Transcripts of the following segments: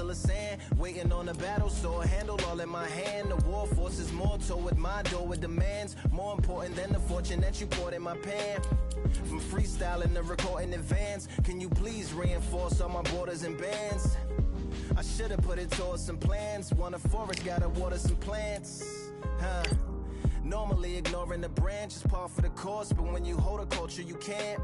pile of sand, waiting on a battle sword, handle all in my hand. The war force is more toward my door with demands, more important than the fortune that you poured in my pan. From freestyling to recording advance, can you please reinforce all my borders and bands? I should've put it towards some plans. Want a forest, gotta water some plants. Normally ignoring the branch is par for the course, but when you hold a culture you can't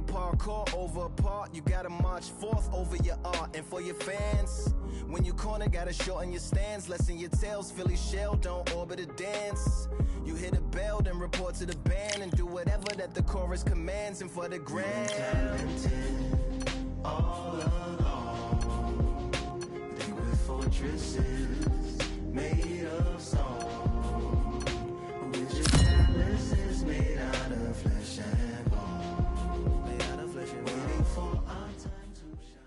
parkour over a part. You gotta march forth over your art. And for your fans, when you corner, gotta shorten your stance, lessen your tails. Philly shell, don't orbit a dance. You hit a bell, then report to the band, and do whatever that the chorus commands. And for the grand, talented all along, they were fortresses made of stone, with your palaces made out of flesh and bone, made out of flesh and bone, waiting for our time to shine.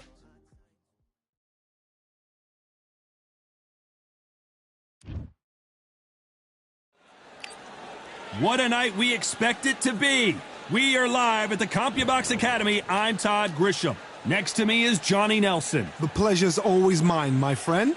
What a night we expect it to be. We are live at the CompuBox Academy. I'm Todd Grisham. Next to me is Johnny Nelson. The pleasure's always mine, my friend.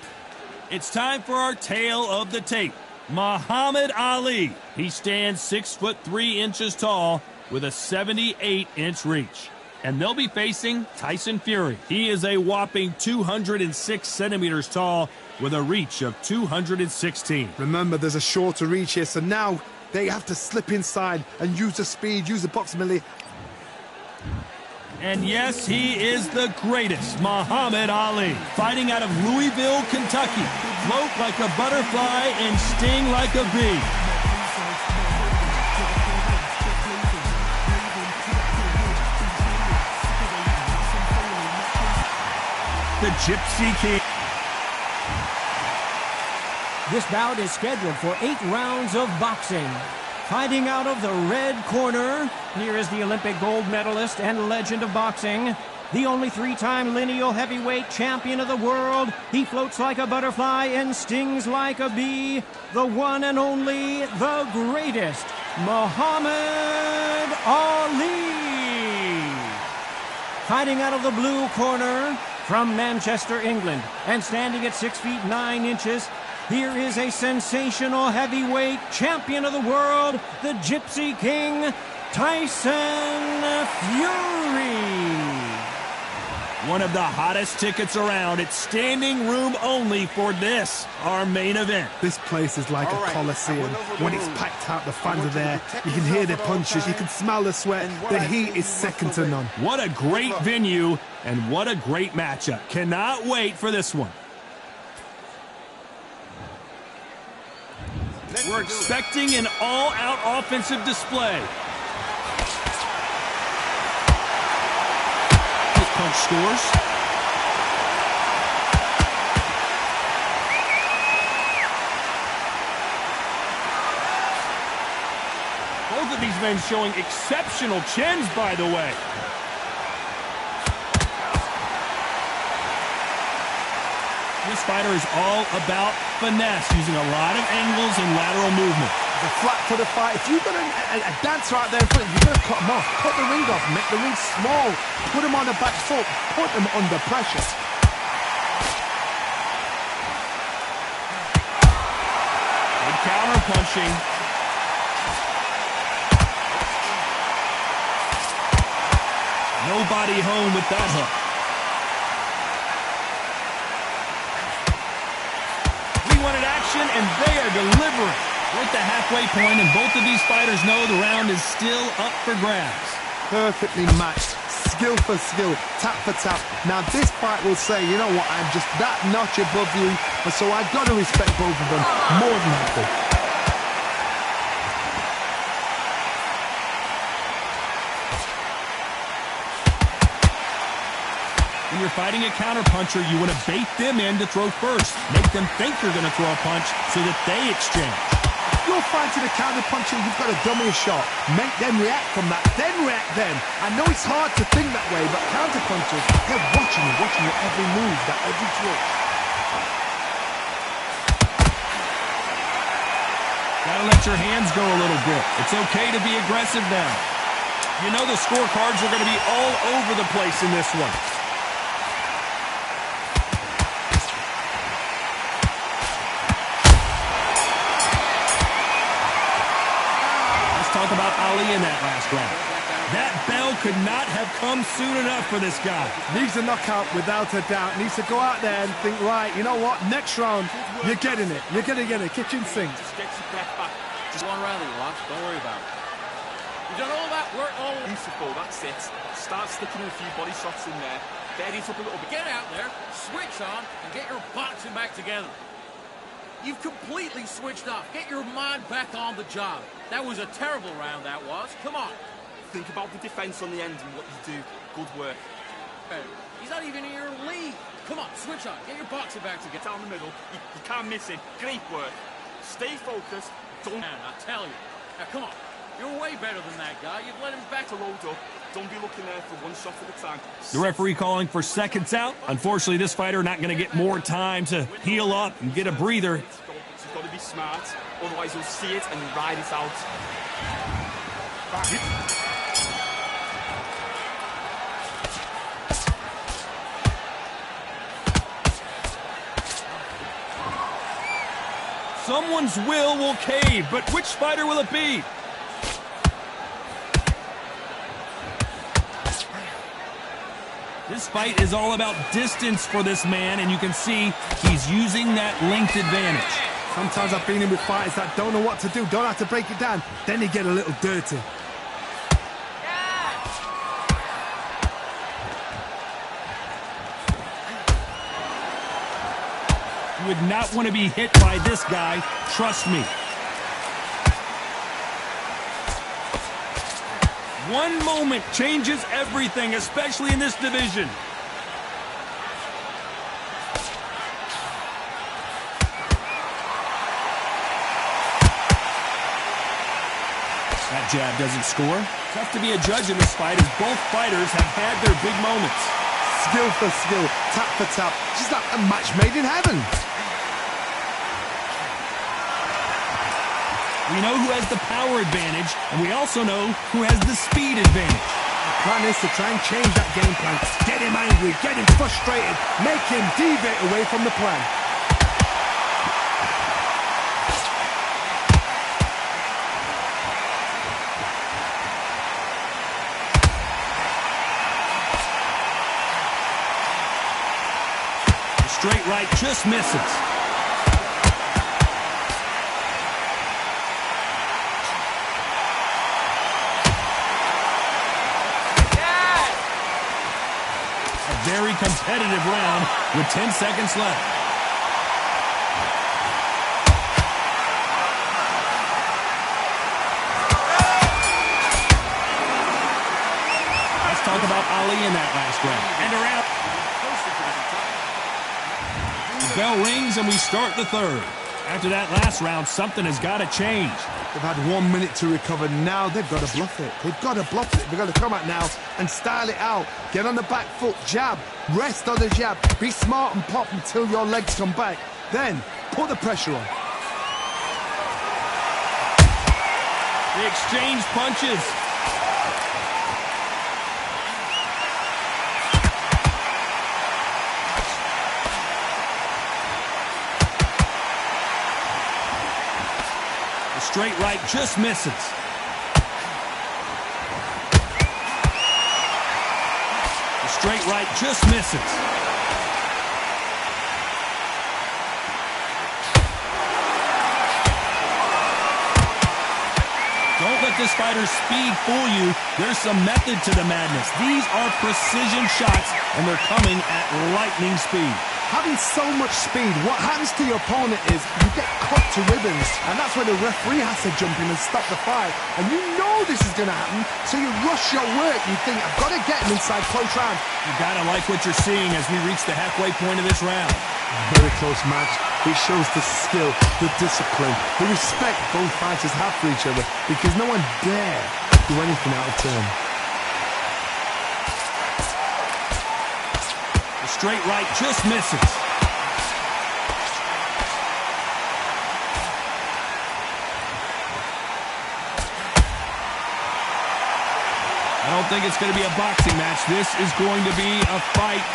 It's time for our tale of the tape. Muhammad Ali. He stands 6'3" tall with a 78-inch reach. And they'll be facing Tyson Fury. He is a whopping 206 centimeters tall with a reach of 216. Remember, there's a shorter reach here, so now they have to slip inside and use the speed, use the proximity. And yes, he is the greatest, Muhammad Ali. Fighting out of Louisville, Kentucky. Float like a butterfly and sting like a bee. The Gypsy King. This bout is scheduled for 8 rounds of boxing. Fighting out of the red corner, here is the Olympic gold medalist and legend of boxing, the only 3-time lineal heavyweight champion of the world. He floats like a butterfly and stings like a bee. The one and only, the greatest, Muhammad Ali. Fighting out of the blue corner, from Manchester, England, and standing at 6 feet 9 inches, here is a sensational heavyweight champion of the world, the Gypsy King, Tyson Fury. One of the hottest tickets around. It's standing room only for this, our main event. This place is like a coliseum. When it's packed out, the fans are there. You can hear their punches, you can smell the sweat. The heat is second to none. What a great venue, and what a great matchup. Cannot wait for this one. We're expecting an all-out offensive display. This punch scores. Both of these men showing exceptional chins, by the way. This fighter is all about finesse, using a lot of angles and lateral movement. The flat for the fight. If you've got a dancer out there in front, you've got to cut him off. Cut the ring off, make the ring small. Put him on the back foot. Put him under pressure. Good counter punching. Nobody home with that hook. And they are delivering. We're at the halfway point, and both of these fighters know the round is still up for grabs. Perfectly matched, skill for skill, tap for tap. Now this fight will say, you know what, I'm just that notch above you, and so I've got to respect both of them more than happy. When you're fighting a counterpuncher, you want to bait them in to throw first. Make them think you're going to throw a punch so that they exchange. If you're fighting a counterpuncher, you've got to dummy a shot. Make them react from that, then react then. I know it's hard to think that way, but counterpunchers, they're watching your every move, that every twitch. Gotta let your hands go a little bit. It's okay to be aggressive now. You know the scorecards are going to be all over the place in this one. talk about Ali in that last round. That bell could not have come soon enough for this guy. Needs a knockout without a doubt. Needs to go out there and think, right, you know what, next round, you're getting it. You're going to get a kitchen sink. Just get your breath back. Just one round, relax. Don't worry about it. You've done all that work, all beautiful. That's it. Start sticking a few body shots in there. Steady it up a little bit. Get out there, switch on, and get your boxing back together. You've completely switched off. Get your mind back on the job. That was a terrible round, that was. Come on. Think about the defense on the end and what you do. Good work. He's not even in your league. Come on, switch on. Get your boxing back together. Down the middle. You can't miss it. Great work. Stay focused. Don't... Man, I tell you. Now, come on. You're way better than that guy. You've let him back to load up. Don't be looking there for one shot at a time. The referee calling for seconds out. Unfortunately, this fighter not going to get more time to heal up and get a breather. You've got to be smart. Otherwise, you'll see it and ride it out. Someone's will cave, but which fighter will it be? This fight is all about distance for this man, and you can see he's using that length advantage. Sometimes I've been in with fighters that don't know what to do, don't have to break it down, then they get a little dirty. You would not want to be hit by this guy, trust me. One moment changes everything, especially in this division. That jab doesn't score. Tough to be a judge in this fight as both fighters have had their big moments. Skill for skill, tap for tap, just like a match made in heaven. We know who has the power advantage, and we also know who has the speed advantage. The plan is to try and change that game plan. Get him angry, get him frustrated, make him deviate away from the plan. The straight right just misses. Very competitive round with 10 seconds left. Let's talk about Ali in that last round. And around. The bell rings and we start the third. After that last round, something has got to change. They've had 1 minute to recover. Now they've got to bluff it. They've got to bluff it. They've got to come out now and style it out. Get on the back foot, jab, rest on the jab. Be smart and pop until your legs come back. Then put the pressure on. They exchange punches. Straight right just misses. The straight right just misses. Don't let this fighter's speed fool you. There's some method to the madness. These are precision shots, and they're coming at lightning speed. Having so much speed, what happens to your opponent is you get cut to ribbons, and that's where the referee has to jump in and stop the fight. And you know this is going to happen, so you rush your work. You think, I've got to get him inside close round. You got to like what you're seeing as we reach the halfway point of this round. Very close match. It shows the skill, the discipline, the respect both fighters have for each other, because no one dare do anything out of turn. Straight right just misses. I don't think it's going to be a boxing match. This is going to be a fight.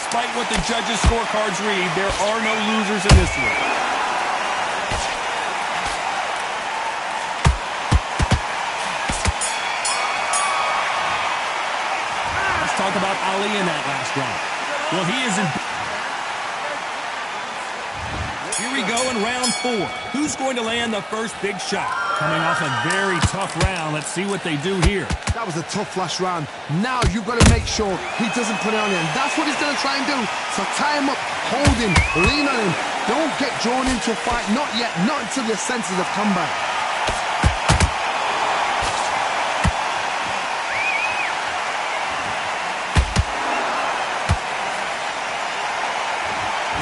despite what the judges' scorecards read, there are no losers in this one. Let's talk about Ali in that last round. Well, he is in... Here we go in round 4. Who's going to land the first big shot? Coming off a very tough round. Let's see what they do here. That was a tough last round. Now you've got to make sure he doesn't put it on him. That's what he's going to try and do. So tie him up, hold him, lean on him. Don't get drawn into a fight. Not yet. Not until your senses have come back.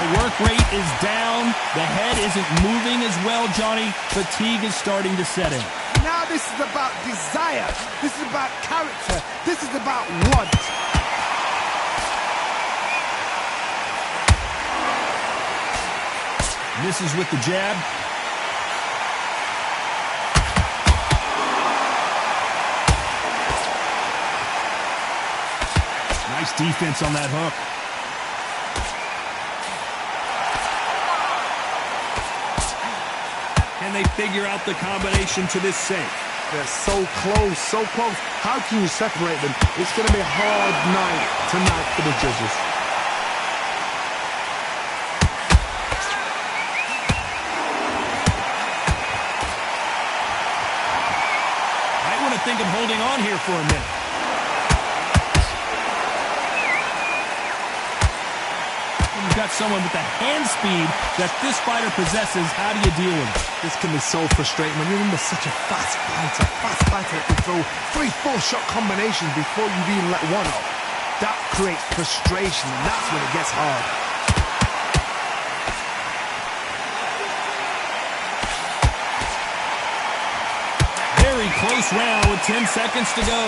Work rate is down. The head isn't moving as well, Johnny. Fatigue is starting to set in. Now this is about desire. This is about character. This is about want. Misses with the jab. Nice defense on that hook. And they figure out the combination to this save. They're so close, so close. How can you separate them? It's going to be a hard night tonight for the judges. Might want to think of holding on here for a minute. You've got someone with the hand speed that this fighter possesses. How do you deal with it? This can be so frustrating when you're under such a fast fighter that can throw 3-4 shot combinations before you even let one off. That creates frustration, and that's when it gets hard. Very close round with 10 seconds to go.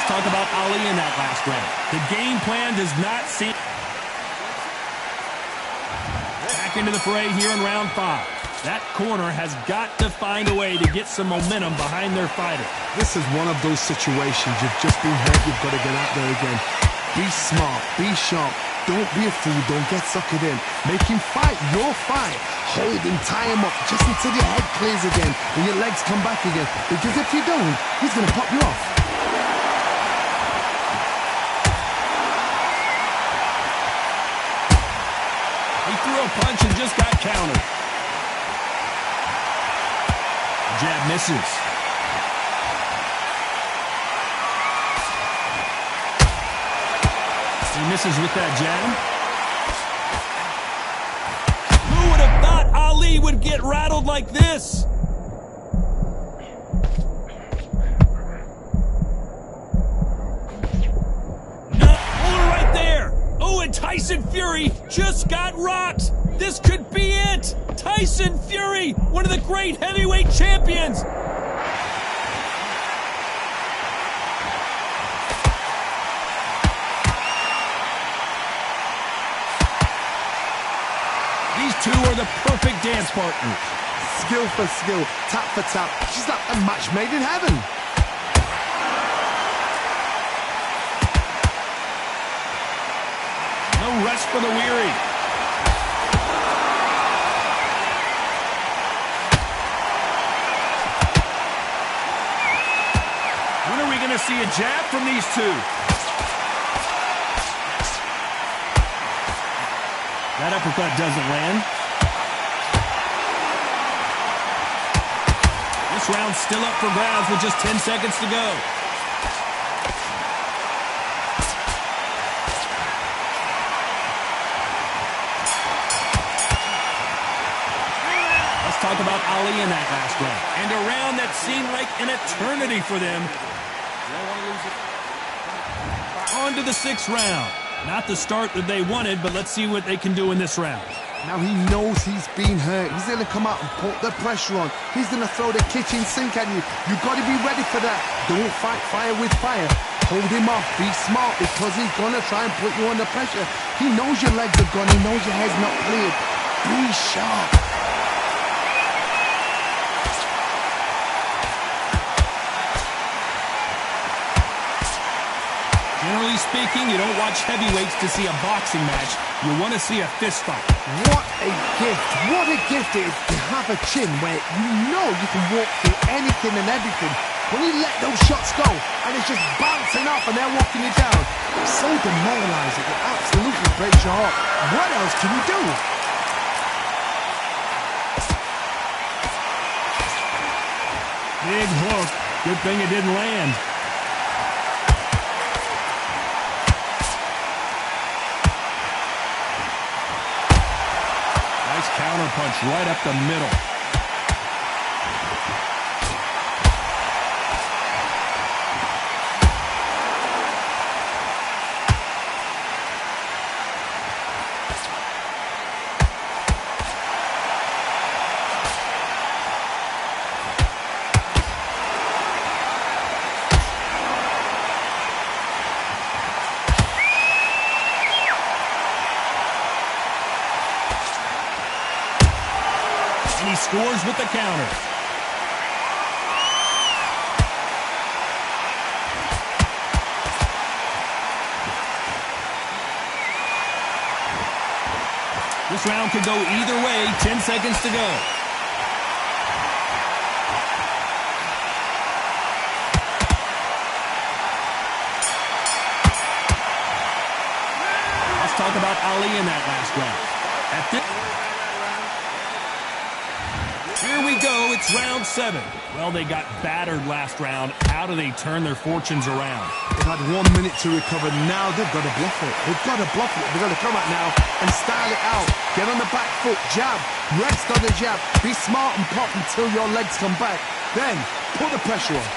Talk about Ali in that last round. The game plan does not seem... Back into the fray here in round 5. That corner has got to find a way to get some momentum behind their fighter. This is one of those situations. You've just been hurt. You've got to get out there again. Be smart. Be sharp. Don't be a fool. Don't get suckered in. Make him fight your fight. Hold him, tie him up just until your head clears again and your legs come back again. Because if you don't, he's going to pop you off. Threw a punch and just got countered. Jab misses. He misses with that jab. Who would have thought Ali would get rattled like this? Tyson Fury just got rocked. This could be it. Tyson Fury, one of the great heavyweight champions. These two are the perfect dance partners. Skill for skill, tap for tap. She's like a match made in heaven. No rest for the weary. When are we going to see a jab from these two? That uppercut doesn't land. This round's still up for grabs with just 10 seconds to go. Talk about Ali in that last round. And a round that seemed like an eternity for them. On to the 6th round. Not the start that they wanted, but let's see what they can do in this round. Now he knows he's been hurt. He's going to come out and put the pressure on. He's going to throw the kitchen sink at you. You've got to be ready for that. Don't fight fire with fire. Hold him off. Be smart because he's going to try and put you under pressure. He knows your legs are gone. He knows your head's not cleared. Be sharp. Generally speaking, you don't watch heavyweights to see a boxing match. You want to see a fist fight. What a gift. What a gift it is to have a chin where you know you can walk through anything and everything. When you let those shots go and it's just bouncing up and they're walking you down, it's so demoralizing. It absolutely breaks your heart. What else can you do? Big hook. Good thing it didn't land. Nice counter punch right up the middle. He scores with the counter. This round could go either way. 10 seconds to go. Let's talk about Ali in that last round. Here we go, it's round 7. Well, they got battered last round. How do they turn their fortunes around? They've had 1 minute to recover. Now they've got to bluff it. They've got to bluff it. They've got to come out now and style it out. Get on the back foot, jab, rest on the jab. Be smart and pop until your legs come back. Then, put the pressure on.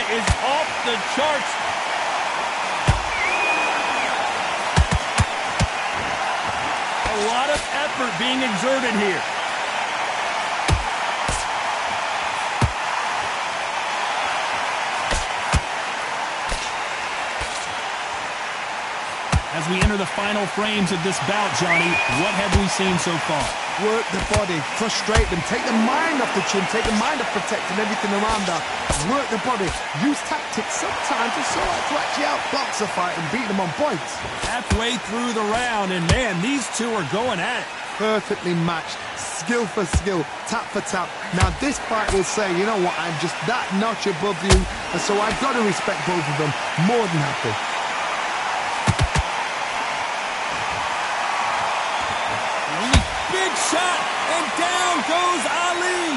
Is off the charts. A lot of effort being exerted here. As we enter the final frames of this bout, Johnny, what have we seen so far? Work the body, frustrate them, take the mind off the chin, take the mind off protecting everything around that. Work the body, use tactics sometimes to actually outbox a fight and beat them on points. Halfway through the round, and man, these two are going at it. Perfectly matched, skill for skill, tap for tap. Now this fight will say, you know what, I'm just that notch above you, and so I've got to respect both of them more than happy. Big shot, and down goes Ali.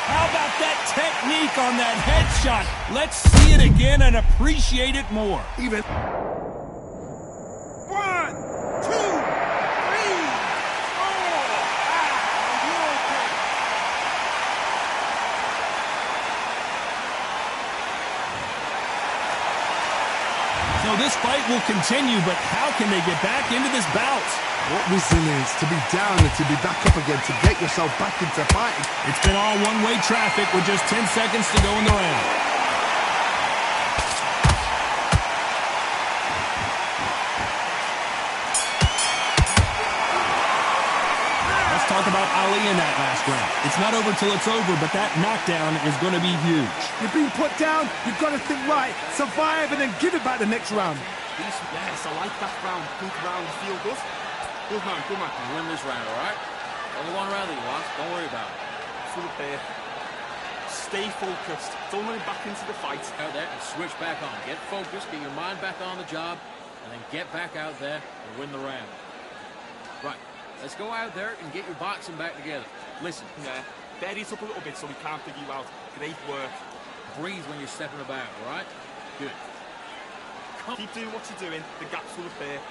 How about that technique on that headshot? Let's see it again and appreciate it more. Even 1, 2, 3, 4. So this fight will continue, but how can they get back into this bout? what resilience to be down and to be back up again, to get yourself back into fighting. It's been all one-way traffic with just 10 seconds to go in the round. Let's talk about Ali in that last round. It's not over till it's over, but that knockdown is going to be huge. You're being put down, you've got to think right, survive and then give it back the next round. Yes, I like that round. Good round, feel good. Good man, good man. You win this round, all right? Only one round that you lost. Don't worry about it. Full of pair. Stay focused. Don't let him back into the fight. Out there and switch back on. Get focused, get your mind back on the job, and then get back out there and win the round. Right, let's go out there and get your boxing back together. Listen. Yeah, bury it up a little bit so we can't figure you out. Great work. Breathe when you're stepping about, all right? Good. Keep doing what you're doing. The gap's full of pair.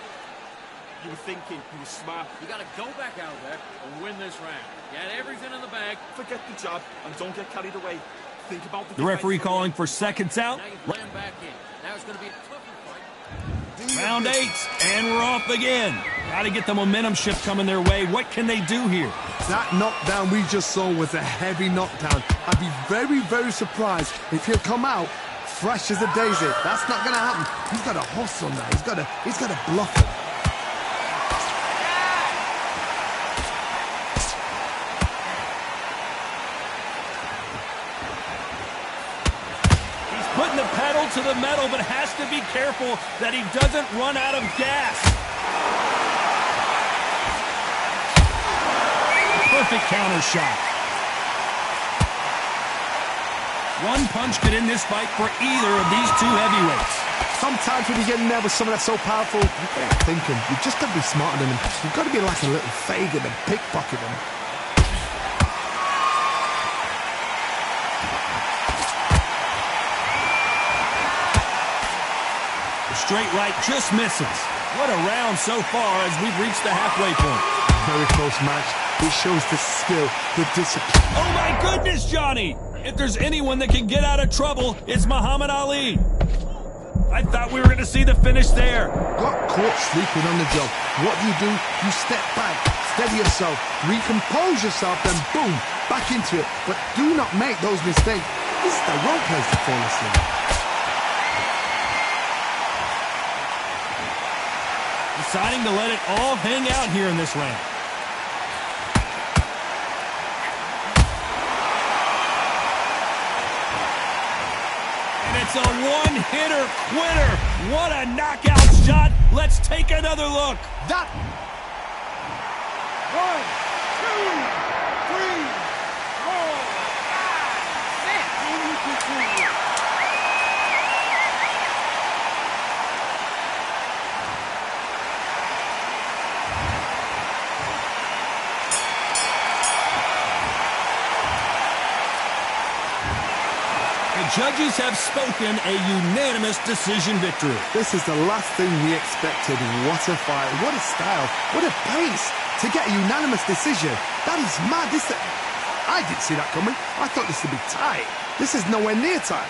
You were thinking, you were smart. You got to go back out there and win this round. Get everything in the bag. Forget the jab and don't get carried away. Think about The referee calling for seconds out. Now you've ran back in. Now it's going to be a tougher fight. Round 8, and we're off again. Got to get the momentum shift coming their way. What can they do here? That knockdown we just saw was a heavy knockdown. I'd be very, very surprised if he'll come out fresh as a daisy. That's not going to happen. He's got to hustle now. He's got to bluff it. putting the pedal to the metal, but has to be careful that he doesn't run out of gas. Perfect counter shot. One punch could end this fight for either of these two heavyweights. Sometimes when you get in there with someone that's so powerful, you've got to think him. You've just got to be smarter than him. You've got to be like a little Fagin and pickpocket him. The straight right just misses. What a round so far as we've reached the halfway point. Very close match. It shows the skill, the discipline. Oh my goodness, Johnny! If there's anyone that can get out of trouble, it's Muhammad Ali. I thought we were going to see the finish there. Got caught sleeping on the job. What do? You step back, steady yourself, recompose yourself, then boom, back into it. But do not make those mistakes. This is the wrong place to fall asleep. Deciding to let it all hang out here in this round. It's a one-hitter quitter. What a knockout shot. Let's take another look. That. 1, 2, 3, 4, 5, 6. Judges have spoken a unanimous decision victory. This is the last thing we expected. What a fight, what a style, what a pace to get a unanimous decision. That is mad. I didn't see that coming. I thought this would be tight. This is nowhere near tight.